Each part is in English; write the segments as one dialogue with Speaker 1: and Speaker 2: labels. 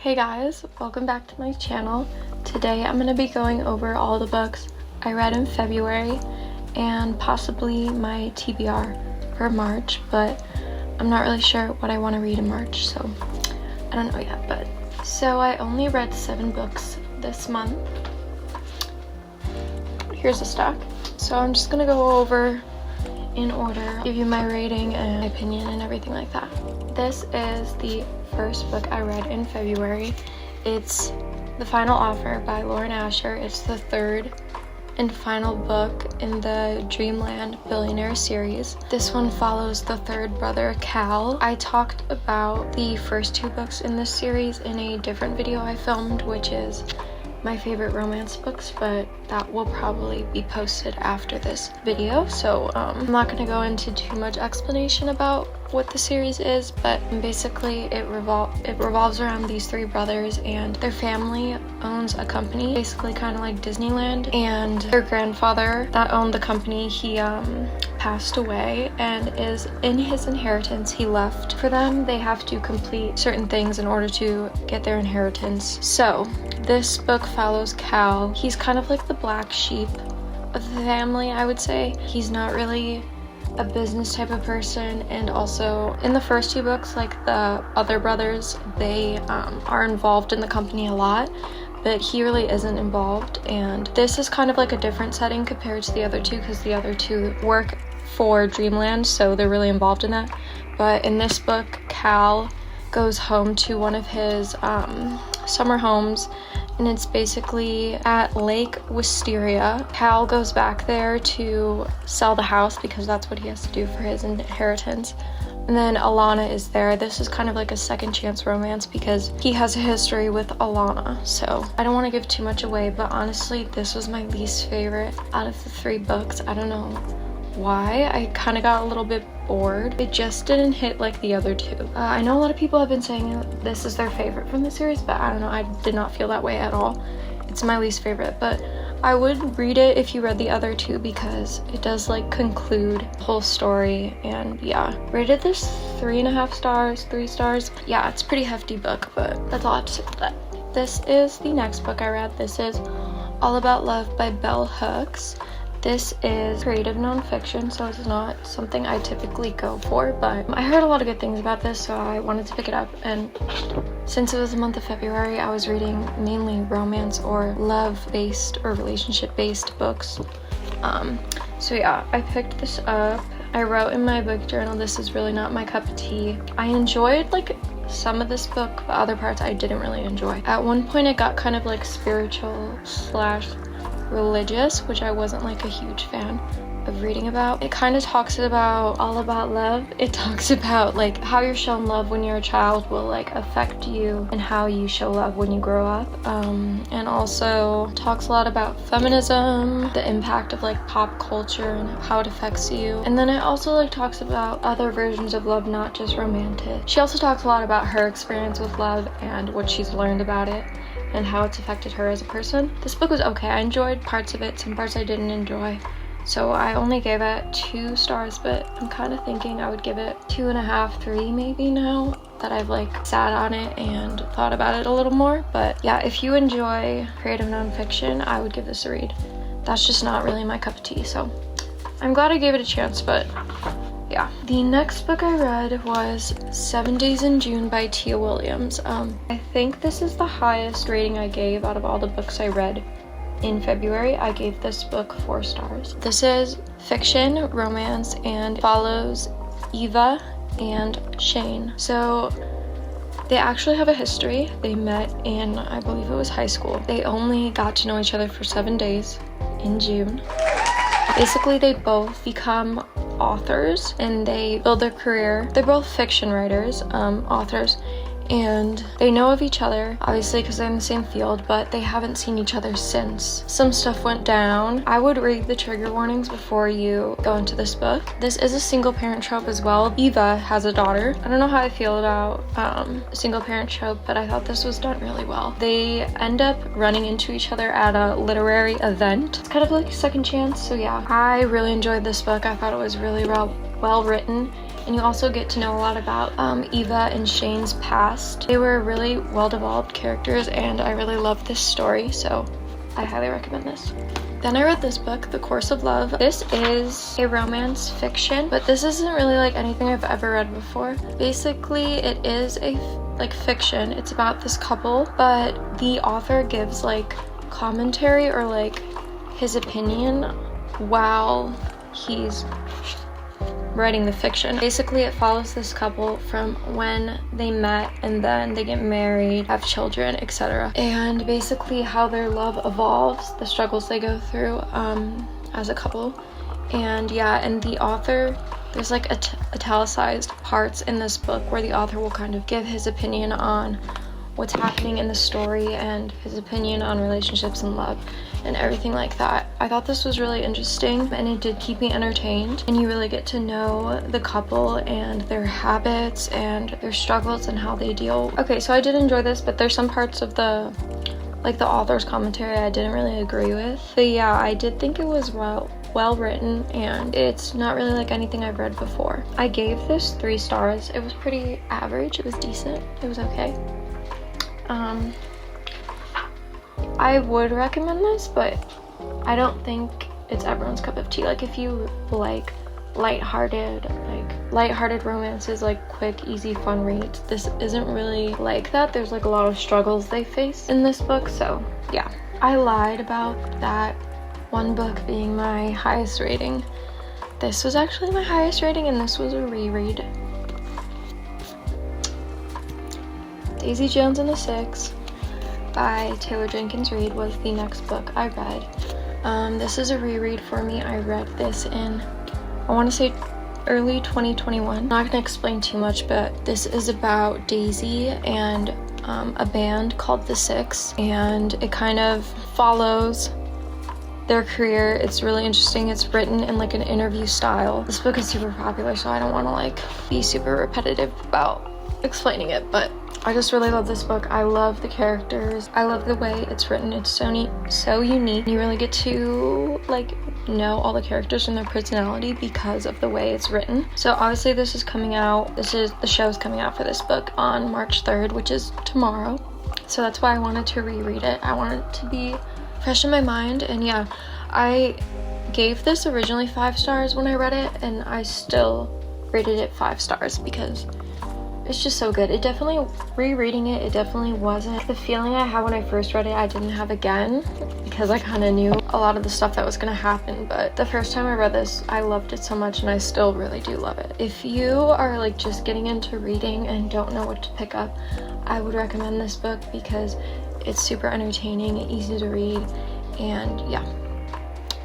Speaker 1: Hey guys, welcome back to my channel. Today I'm going to be going over all the books I read in February and possibly my TBR for March, but I'm not really sure what I want to read in March, so I don't know yet. But so I only read 7 books this month. Here's a stack. So I'm just going to go over in order, give you my rating and my opinion and everything like that. This is the first book I read in February. It's The Final Offer by Lauren Asher. It's the third and final book in the Dreamland Billionaire series. This one follows the third brother, Cal. I talked about the first 2 books in this series in a different video I filmed, which is my favorite romance books, but that will probably be posted after this video, so I'm not going to go into too much explanation about what the series is, but basically it revolves around these 3 brothers, and their family owns a company, basically kind of like Disneyland, and their grandfather that owned the company, he passed away, and is in his inheritance he left for them. They have to complete certain things in order to get their inheritance. So this book follows Cal. He's kind of like the black sheep of the family, I would say. He's not really a business type of person, and also in the first 2 books, like the other brothers, they are involved in the company a lot, but he really isn't involved. And this is kind of like a different setting compared to the other 2, because the other 2 work for Dreamland, so they're really involved in that. But in this book, Cal goes home to one of his summer homes, and it's basically at Lake Wisteria. Cal goes back there to sell the house because that's what he has to do for his inheritance. And then Alana is there. This is kind of like a second chance romance because he has a history with Alana. So I don't want to give too much away, but honestly, this was my least favorite out of the 3 books. I don't know why. I kind of got a little bit bored. It just didn't hit like the other 2. I know a lot of people have been saying this is their favorite from the series, but I don't know, I did not feel that way at all. It's my least favorite, but I would read it if you read the other 2 because it does like conclude the whole story. And yeah, rated this 3.5 stars, 3 stars. Yeah, it's a pretty hefty book, but that's all I have to say about that. This is the next book I read. This is All About Love by Bell Hooks. This is creative nonfiction, so it's not something I typically go for, but I heard a lot of good things about this, so I wanted to pick it up. And since it was the month of February, I was reading mainly romance or love-based or relationship-based books. So yeah, I picked this up. I wrote in my book journal, this is really not my cup of tea. I enjoyed like some of this book, but other parts I didn't really enjoy. At one point it got kind of like spiritual / religious, which I wasn't like a huge fan of reading about. It kind of talks about all about love. It talks about like how you're shown love when you're a child will like affect you and how you show love when you grow up, and also talks a lot about feminism, the impact of like pop culture and how it affects you. And then it also like talks about other versions of love, not just romantic. She also talks a lot about her experience with love and what she's learned about it and how it's affected her as a person. This book was okay. I enjoyed parts of it, some parts I didn't enjoy. So I only gave it 2 stars, but I'm kind of thinking I would give it 2.5, 3 maybe now that I've like sat on it and thought about it a little more. But yeah, if you enjoy creative nonfiction, I would give this a read. That's just not really my cup of tea, so I'm glad I gave it a chance, but yeah. The next book I read was 7 Days in June by Tia Williams. I think this is the highest rating I gave out of all the books I read in February. I gave this book 4 stars. This is fiction, romance, and follows Eva and Shane. So they actually have a history. They met in, I believe it was high school. They only got to know each other for 7 days in June. Basically, they both become authors and they build their career. They're both fiction writers, authors, and they know of each other, obviously because they're in the same field, but they haven't seen each other since some stuff went down. I would read the trigger warnings before you go into this book. This is a single parent trope as well. Eva has a daughter. I don't know how I feel about a single parent trope, but I thought this was done really well. They end up running into each other at a literary event. It's kind of like a second chance, so yeah. I really enjoyed this book. I thought it was really well written. And you also get to know a lot about Eva and Shane's past. They were really well-developed characters, and I really love this story, so I highly recommend this. Then I read this book, The Course of Love. This is a romance fiction, but this isn't really like anything I've ever read before. Basically, it is a fiction. It's about this couple, but the author gives like commentary or like his opinion while he's writing the fiction. Basically, it follows this couple from when they met and then they get married, have children, etc. And basically how their love evolves, the struggles they go through as a couple. And yeah, and the author, there's like italicized parts in this book where the author will kind of give his opinion on what's happening in the story and his opinion on relationships and love and everything like that. I thought this was really interesting, and it did keep me entertained, and you really get to know the couple and their habits and their struggles and how they deal. Okay, so I did enjoy this, but there's some parts of the author's commentary I didn't really agree with. But yeah, I did think it was well written, and it's not really like anything I've read before. I gave this 3 stars. It was pretty average. It was decent. It was okay. I would recommend this, but I don't think it's everyone's cup of tea. Like if you like lighthearted romances, like quick, easy, fun reads, this isn't really like that. There's like a lot of struggles they face in this book, so yeah. I lied about that one book being my highest rating. This was actually my highest rating, and this was a reread. Daisy Jones and the Six by Taylor Jenkins Reid was the next book I read. This is a reread for me. I read this in, I want to say, early 2021. I'm not going to explain too much, but this is about Daisy and a band called The Six, and it kind of follows their career. It's really interesting. It's written in like an interview style. This book is super popular, so I don't want to like be super repetitive about explaining it, but I just really love this book. I love the characters. I love the way it's written. It's so neat, so unique. You really get to like know all the characters and their personality because of the way it's written. So obviously the show is coming out for this book on March 3rd, which is tomorrow. So that's why I wanted to reread it. I wanted it to be fresh in my mind, and yeah, I gave this originally 5 stars when I read it, and I still rated it 5 stars because it's just so good. It definitely, rereading it, it definitely wasn't the feeling I had when I first read it. I didn't have again because I kind of knew a lot of the stuff that was going to happen, but the first time I read this, I loved it so much, and I still really do love it. If you are like just getting into reading and don't know what to pick up, I would recommend this book because it's super entertaining, easy to read, and yeah,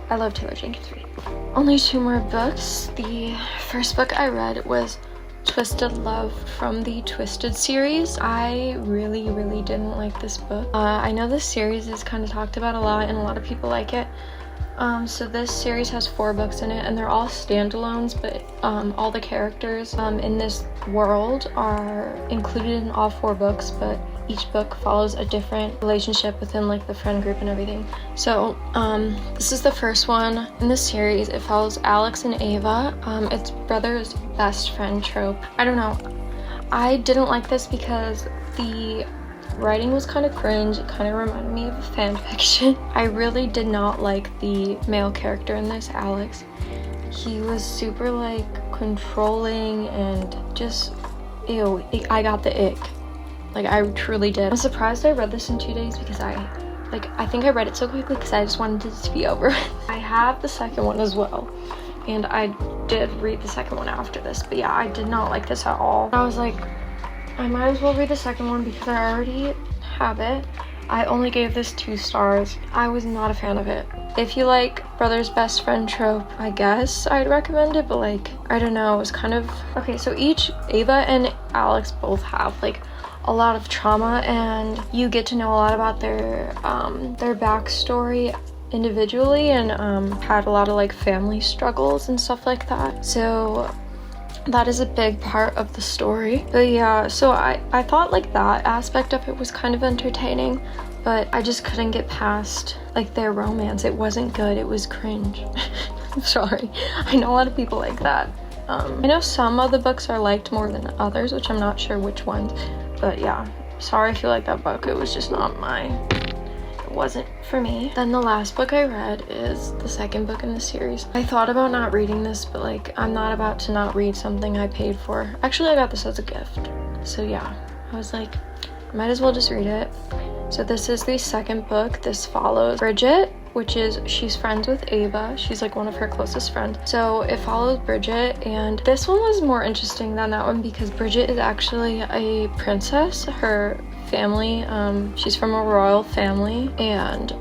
Speaker 1: I love Taylor Jenkins Reid. Only 2 more books. The first book I read was Twisted Love from the Twisted series. I really didn't like this book. I know this series is kind of talked about a lot, and a lot of people like it. So this series has 4 books in it, and they're all standalones, but all the characters in this world are included in all 4 books, but each book follows a different relationship within like the friend group and everything. So this is the first one in the series. It follows Alex and Ava. It's brother's best friend trope. I don't know. I didn't like this because the writing was kind of cringe. It kind of reminded me of fan fiction. I really did not like the male character in this, Alex. He was super like controlling and just, ew, I got the ick. Like, I truly did. I'm surprised I read this in 2 days because I think I read it so quickly because I just wanted it to be over. I have the second one as well, and I did read the second one after this, but yeah, I did not like this at all. I was like, I might as well read the second one because I already have it. I only gave this 2 stars. I was not a fan of it. If you like brother's best friend trope, I guess I'd recommend it, but like, I don't know, it was kind of... Okay, so Ava and Alex both have like a lot of trauma, and you get to know a lot about their backstory individually, and had a lot of like family struggles and stuff like that. So that is a big part of the story. But yeah, so I thought like that aspect of it was kind of entertaining, but I just couldn't get past like their romance. It wasn't good. It was cringe. I'm sorry. I know a lot of people like that. I know some of the books are liked more than others, which I'm not sure which ones, but yeah, sorry if you like that book. It was just not it wasn't for me. Then the last book I read is the second book in the series. I thought about not reading this, but like, I'm not about to not read something I paid for. Actually, I got this as a gift, so yeah, I was like, might as well just read it. So this is the second book. This follows Bridget, which is, she's friends with Ava. She's like one of her closest friends. So it follows Bridget, and this one was more interesting than that one because Bridget is actually a princess. Her family, she's from a royal family, and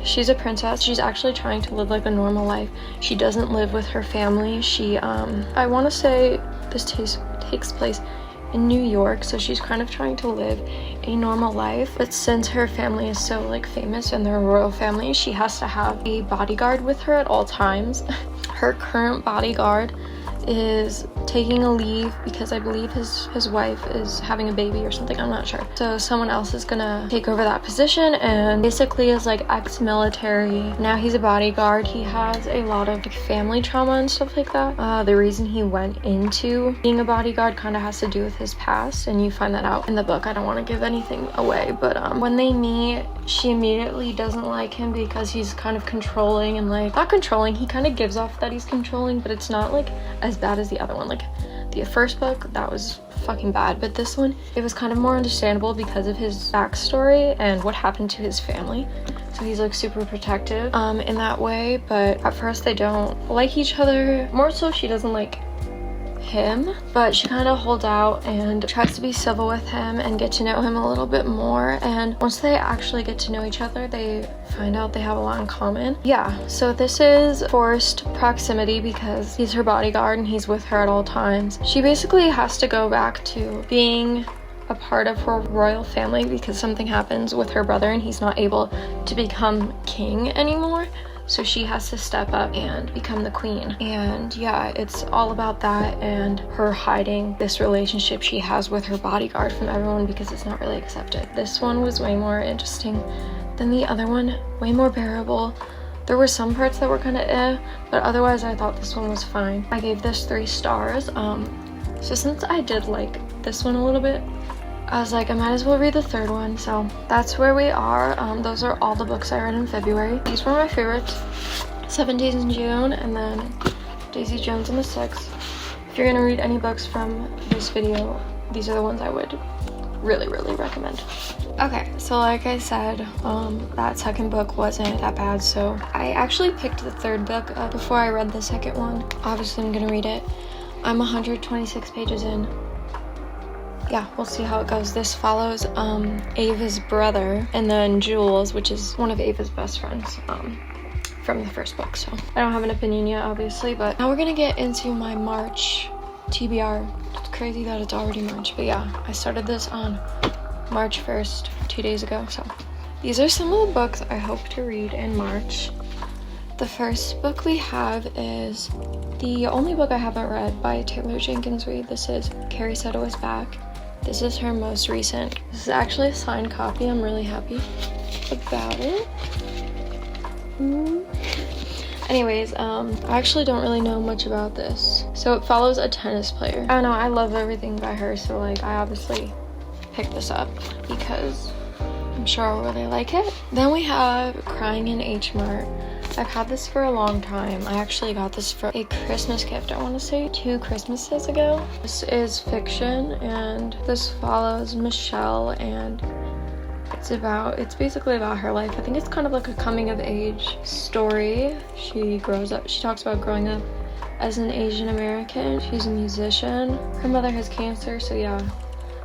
Speaker 1: she's a princess. She's actually trying to live like a normal life. She doesn't live with her family. She, I want to say this takes place in New York, so she's kind of trying to live a normal life, but since her family is so like famous and they're a royal family, she has to have a bodyguard with her at all times. Her current bodyguard is taking a leave because I believe his wife is having a baby or something, I'm not sure. So someone else is gonna take over that position, and basically is like ex-military. Now he's a bodyguard. He has a lot of like family trauma and stuff like that. The reason he went into being a bodyguard kind of has to do with his past, and you find that out in the book. I don't want to give anything away, but when they meet, she immediately doesn't like him because he's kind of controlling, and like, not controlling, he kind of gives off that he's controlling, but it's not like as bad as the other one. Like the first book, that was fucking bad, but this one, it was kind of more understandable because of his backstory and what happened to his family. So he's like super protective in that way, but at first they don't like each other. More so she doesn't like him, but she kind of holds out and tries to be civil with him and get to know him a little bit more. And once they actually get to know each other, they find out they have a lot in common. Yeah, so this is forced proximity because he's her bodyguard and he's with her at all times. She basically has to go back to being a part of her royal family because something happens with her brother and he's not able to become king anymore. So she has to step up and become the queen. And yeah, it's all about that and her hiding this relationship she has with her bodyguard from everyone because it's not really accepted. This one was way more interesting than the other one, way more bearable. There were some parts that were kind of but otherwise I thought this one was fine. I gave this 3 stars. So since I did like this one a little bit, I was like, I might as well read the third one. So that's where we are. Those are all the books I read in February. These were my favorites. 7 Days in June, and then Daisy Jones on the 6th. If you're gonna read any books from this video, these are the ones I would really, really recommend. Okay, so like I said, that second book wasn't that bad, so I actually picked the third book before I read the second one. Obviously I'm gonna read it. I'm 126 pages in. Yeah, we'll see how it goes. This follows Ava's brother, and then Jules, which is one of Ava's best friends from the first book. So I don't have an opinion yet, obviously, but now we're gonna get into my March TBR. It's crazy that it's already March, but yeah, I started this on March 1st, 2 days ago. So these are some of the books I hope to read in March. The first book we have is the only book I haven't read by Taylor Jenkins Reid. This is Carrie Soto is Back. This is her most recent. This is actually a signed copy. I'm really happy about it. Anyways, I actually don't really know much about this. So it follows a tennis player. I don't know, I love everything by her, so like I obviously picked this up because I'm sure I'll really like it. Then we have Crying in H Mart. I've had this for a long time. I actually got this for a Christmas gift, I want to say 2 Christmases ago. This is fiction, and this follows Michelle, and it's basically about her life. I think it's kind of like a coming of age story. She talks about growing up as an Asian American. She's a musician. Her mother has cancer, so yeah.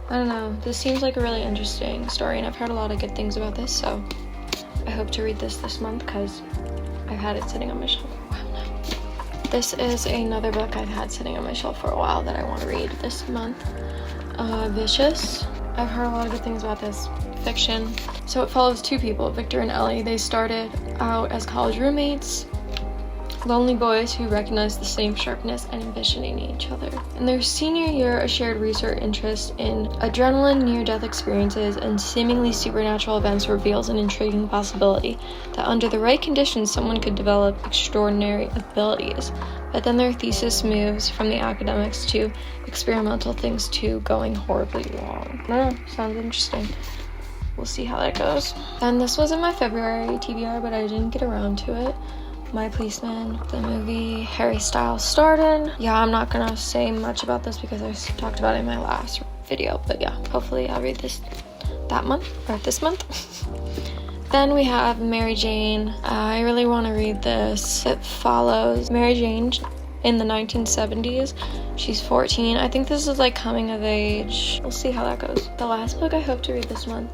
Speaker 1: I don't know. This seems like a really interesting story, and I've heard a lot of good things about this, so I hope to read this month because I've had it sitting on my shelf for a while now. This is another book I've had sitting on my shelf for a while that I want to read this month. Vicious. I've heard a lot of good things about this. Fiction. So it follows 2 people, Victor and Ellie. They started out as college roommates, lonely boys who recognize the same sharpness and ambition in each other. In their senior year, a shared research interest in adrenaline, near-death experiences, and seemingly supernatural events reveals an intriguing possibility that under the right conditions, someone could develop extraordinary abilities. but then their thesis moves from the academics to experimental things to going horribly wrong. I don't know, sounds interesting. We'll see how that goes. And this was in my February TBR, but I didn't get around to it. My Policeman, the movie Harry Styles starred in. Yeah, I'm not gonna say much about this because I talked about it in my last video, but yeah, hopefully I'll read this that month, or this month. Then we have Mary Jane. I really want to read this. It follows Mary Jane in the 1970s. She's 14. I think this is like coming of age. We'll see how that goes. The last book I hope to read this month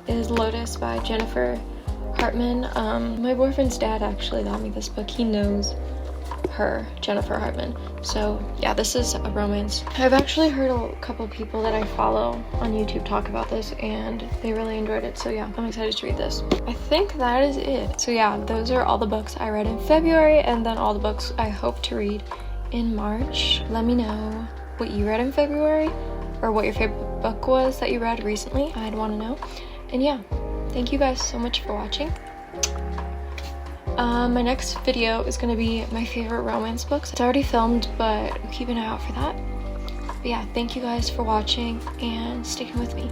Speaker 1: is Lotus by Jennifer Hartman. My boyfriend's dad actually got me this book. He knows her, Jennifer Hartman. So yeah, this is a romance. I've actually heard a couple people that I follow on YouTube talk about this and they really enjoyed it. So yeah, I'm excited to read this. I think that is it. So yeah, those are all the books I read in February and then all the books I hope to read in March. Let me know what you read in February or what your favorite book was that you read recently. I'd want to know. And yeah, thank you guys so much for watching. My next video is going to be my favorite romance books. It's already filmed, but keep an eye out for that. But yeah, thank you guys for watching and sticking with me.